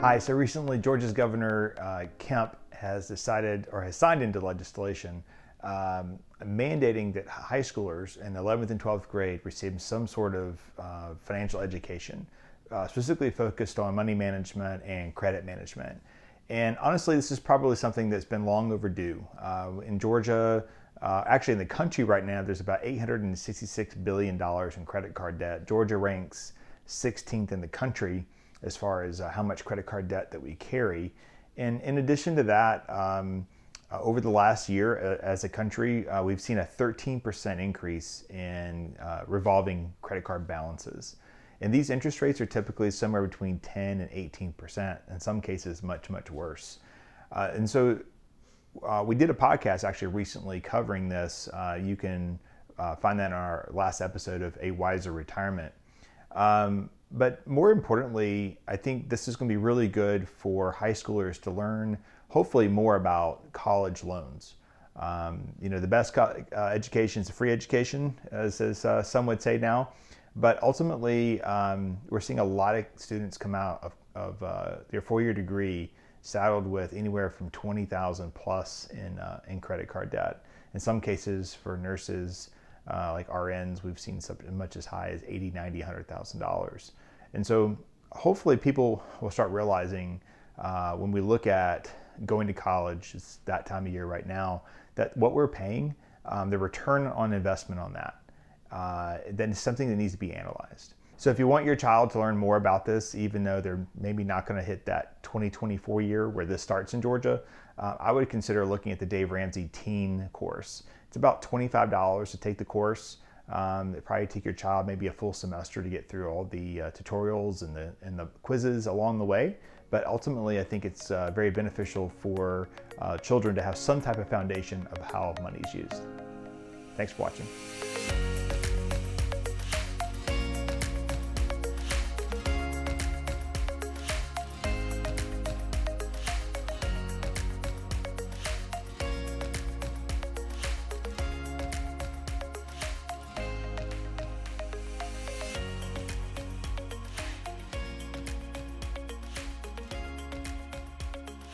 Hi, so recently Georgia's Governor Kemp has decided or has signed into legislation mandating that high schoolers in the 11th and 12th grade receive some sort of financial education, specifically focused on money management and credit management. And honestly, this is probably something that's been long overdue. In Georgia, actually in the country right now, there's about $866 billion in credit card debt. Georgia ranks 16th in the country as far as how much credit card debt that we carry. And in addition to that, over the last year as a country, we've seen a 13% increase in revolving credit card balances. And these interest rates are typically somewhere between 10 and 18%, in some cases much, much worse. And so we did a podcast actually recently covering this. You can find that in our last episode of A Wiser Retirement. But more importantly, I think this is going to be really good for high schoolers to learn, hopefully, more about college loans. The best education is a free education, as some would say now. But ultimately, we're seeing a lot of students come out of their four-year degree saddled with anywhere from $20,000 plus in credit card debt. In some cases, for nurses, like RNs, we've seen as much as high as $80,000, $90,000, $100,000. And so hopefully people will start realizing when we look at going to college, it's that time of year right now, that what we're paying, the return on investment on that, then is something that needs to be analyzed. So if you want your child to learn more about this, even though they're maybe not going to hit that 2024 year where this starts in Georgia, I would consider looking at the Dave Ramsey Teen course. It's about $25 to take the course. It probably take your child maybe a full semester to get through all the tutorials and the quizzes along the way. But ultimately, I think it's very beneficial for children to have some type of foundation of how money is used. Thanks for watching.